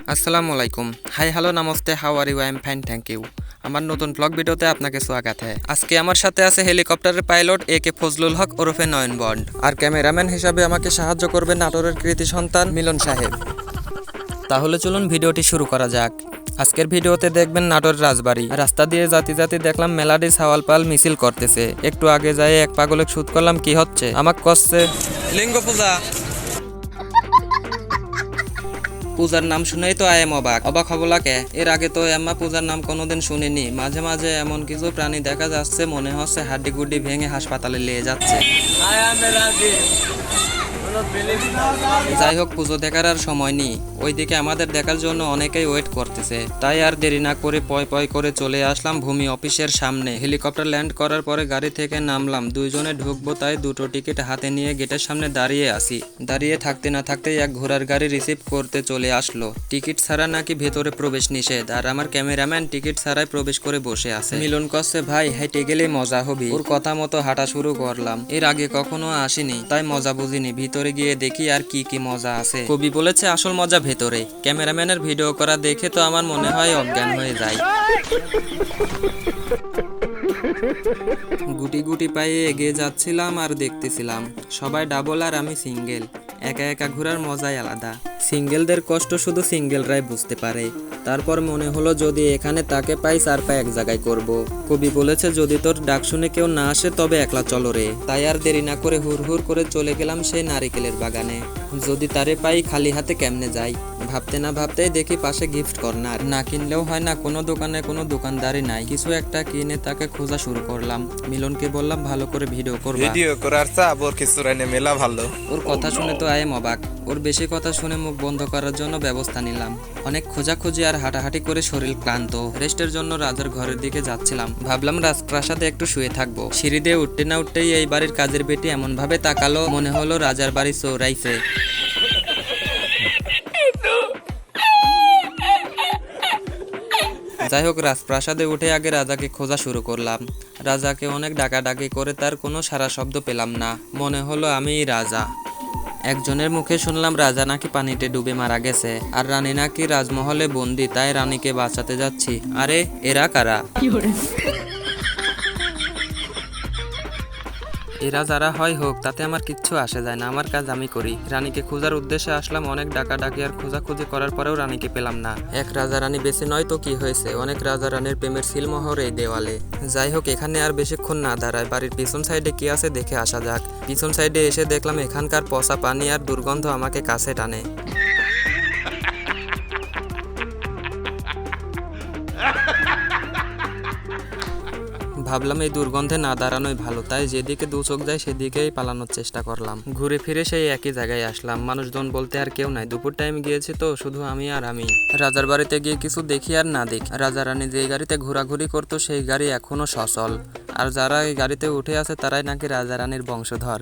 আসসালামু আলাইকুম। Hi hello নমস্তে, how are you? I am fine, thank you. আমার নতুন ব্লগ ভিডিওতে আপনাকে স্বাগত है। আজকে আমার সাথে আছে হেলিকপ্টারের পাইলট একে ফজলুল হক ওরফে নয়ন বন্ড, আর ক্যামেরাম্যান হিসাবে আমাকে সাহায্য করবেন নাটোরের কৃতি সন্তান মিলন সাহেব। তাহলে চলুন ভিডিওটি শুরু করা যাক। আজকের ভিডিওতে দেখবেন নাটোর রাজবাড়ি রাস্তা দিয়ে জাতি জাতি দেখলাম মেলাডি সাওয়াল পাল মিছিল করতেছে। একটু আগে যাই এক পাগলে শুট করলাম কি হচ্ছে, আমাক কচ্ছে লিঙ্গ পূজা। পূজার নাম শুনেই তো আইএম অবাক হবলাকে। এর আগে তো এম্মা পূজার নাম কোনোদিন শুনিনি। মাঝে মাঝে এমন কিছু প্রাণী দেখা যাচ্ছে মনে হচ্ছে হাড্ডি গুড্ডি ভেঙে হাসপাতালে নিয়ে যাচ্ছে। যাই হোক, পুজো দেখার আর সময় নেই, ওইদিকে আমাদের দেখার জন্য অনেকেই ওয়েট করতেছে। তাই আর দেরি না করে পয় পয় করে চলে আসলাম ভূমি অফিসের সামনে। হেলিকপ্টার ল্যান্ড করার পরে গাড়ি থেকে নামলাম, দুইজনে ঢুকবো তাই দুটো টিকিট হাতে নিয়ে গেটের সামনে দাঁড়িয়ে আসি। দাঁড়িয়ে থাকতে না থাকতেই এক ঘোড়ার গাড়ি রিসিভ করতে চলে আসলো। টিকিট ছাড়া নাকি ভেতরে প্রবেশ নিষেধ, আর আমার ক্যামেরাম্যান টিকিট ছাড়াই প্রবেশ করে বসে আছে। মিলন করছে ভাই হেঁটে গেলে মজা হবে। ওর কথা মতো হাঁটা শুরু করলাম। এর আগে কখনো আসিনি তাই মজা বুঝিনি। ভিতরে গিয়ে দেখি আর কি কি মজা আছে। কবি বলেছে আসল মজা ভেতরে। ক্যামেরাম্যানের ভিডিও করা দেখে তো আমার মনে হয় অজ্ঞান হয়ে যায়। গুটি গুটি পায়ে এগিয়ে যাচ্ছিলাম আর দেখতেছিলাম সবাই ডাবল আর আমি সিঙ্গেল। একা একা ঘোরার মজাই আলাদা। সিঙ্গেলদের কষ্ট শুধু সিঙ্গেলরাই বুঝতে পারে। তারপর মনে হলো যদি এখানে তাকে পাই চার পা এক জায়গায় করব। কবি বলেছে যদি তোর ডাক শুনে কেউ না আসে তবে একলা চলো রে। তাই আর দেরি না করে হুড় হুড় করে চলে গেলাম সেই নারিকেলের বাগানে। যদি তারে পাই খালি হাতে কেমনে যাই, ভাবতে না ভাবতেই দেখি পাশে গিফট কর্নার। না কিনলেও হয় না, কোনো দোকানে কোনো দোকানদারি নাই। কিছু একটা কিনে তাকে খোঁজা শুরু করলাম। মিলনকে বললাম ভালো করে ভিডিও করবা। ভিডিও করার চাপ ওর কিছু রাইনে মেলা ভালো। ওর কথা শুনে তো আইএম অবাক। ওর বেশি কথা শুনে মুখ বন্ধ করার জন্য ব্যবস্থা নিলাম। অনেক খোঁজাখুঁজি আর হাঁটাহাঁটি করে শরীর ক্লান্ত। রেস্টের জন্য রাজার ঘরের দিকে যাচ্ছিলাম। ভাবলাম রাজপ্রাসাদে একটু শুয়ে থাকবো। সিঁড়ি দিয়ে উঠতে না উঠতেই এই বাড়ির কাজের বেটি এমন ভাবে তাকালো মনে হলো রাজার বাড়ি চৌরাইছে। যাই হোক, রাজপ্রাসাদে উঠে আগে রাজাকে খোঁজা শুরু করলাম। রাজাকে অনেক ডাকাডাকি করে তার কোনো সারা শব্দ পেলাম না। মনে হলো আমিই রাজা। একজনের মুখে শুনলাম রাজা নাকি পানিতে ডুবে মারা গেছে, আর রানী নাকি রাজমহলে বন্দি, তাই রানীকে বাঁচাতে যাচ্ছি। আরে এরা কারা? এরা যারা হয় হোক, তাতে আমার কিচ্ছু আসে যায় না। আমার কাজ আমি করি। রানীকে খোঁজার উদ্দেশ্যে আসলাম। অনেক ডাকাডাকি আর খোঁজাখুঁজি করার পরেও রানীকে পেলাম না। এক রাজা রানী বেশি নয় তো কি হয়েছে, অনেক রাজা রানীর প্রেমের সিলমোহর এই দেওয়ালে। যাই হোক, এখানে আর বেশিক্ষণ না দাঁড়ায়, বাড়ির পিছন সাইডে কি আছে দেখে আসা যাক। পিছন সাইডে এসে দেখলাম এখানকার পচা পানি আর দুর্গন্ধ আমাকে কাছে টানে। ভাবলাম এই দুর্গন্ধে না দাঁড়ানোই ভালো, তাই যেদিকে দু চোখ যায় সেদিকেই পালানোর চেষ্টা করলাম। ঘুরে ফিরে সেই একই জায়গায় আসলাম। মানুষজন বলতে আর কেউ নাই। দুপুর টাইম গিয়েছি তো শুধু আমি আর আমি। রাজার বাড়িতে গিয়ে কিছু দেখি আর না দেখি, রাজা রানী যে গাড়িতে ঘোরাঘুরি করতো সেই গাড়ি এখনো সচল, আর যারা এই গাড়িতে উঠে আছে তারাই নাকি রাজা রানীর বংশধর।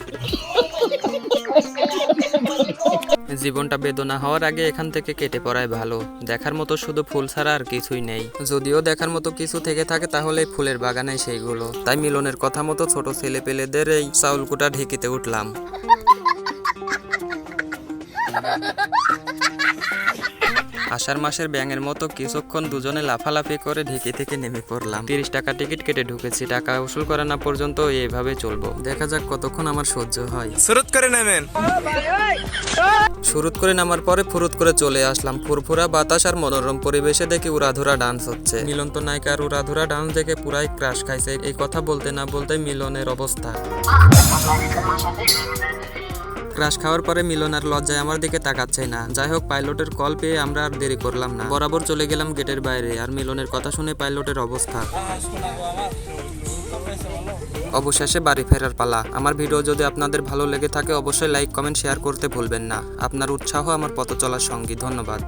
জীবনটা বেদনা হওয়ার আগে এখান থেকে কেটে পড়াই ভালো। দেখার মতো শুধু ফুল ছাড়া আর কিছুই নেই। যদিও দেখার মতো কিছু থেকে থাকে তাহলে ফুলের বাগানে সেইগুলো। তাই মিলনের কথা মতো ছোট ছেলে পেলেদের এই চাউলকুটা ঢেকিতে উঠলাম। আষাঢ় মাসের ব্যাঙের মতো কিছুক্ষণ দুজনে লাফালাফি করে ঢেকি থেকে নেমে পড়লাম। 30 টাকা টিকিট কেটে ঢুকেছি। টাকা উসুল করা না পর্যন্ত এইভাবে চলবো। দেখা যাক কতক্ষণ আমার সহ্য হয়। শুরুত করে নেমেন। শুরুত করে নামার পরে ফুরুত করে চলে আসলাম। ফুরফুরা বাতাস আর মনোরম পরিবেশে দেখি উড়াধুরা ডান্স হচ্ছে। মিলন তো নায়িকার উড়াধুরা ডান্স দেখে পুরাই ক্রাশ খাইছে। এই কথা বলতে না বলতে মিলনের অবস্থা। ক্রাশ খাওয়ার পরে মিলন আর লজ্জায় আমার দিকে তাকাচ্ছে না। যাই হোক, পাইলটের কল পেয়ে আমরা আর দেরি করলাম না, বরাবর চলে গেলাম গেটের বাইরে। আর মিলনের কথা শুনে পাইলটের অবস্থা। অবশেষে বাড়ি ফেরার পালা। আমার ভিডিও যদি আপনাদের ভালো লেগে থাকে অবশ্যই লাইক কমেন্ট শেয়ার করতে ভুলবেন না। আপনার উৎসাহ আমার পথ চলার সঙ্গী। ধন্যবাদ।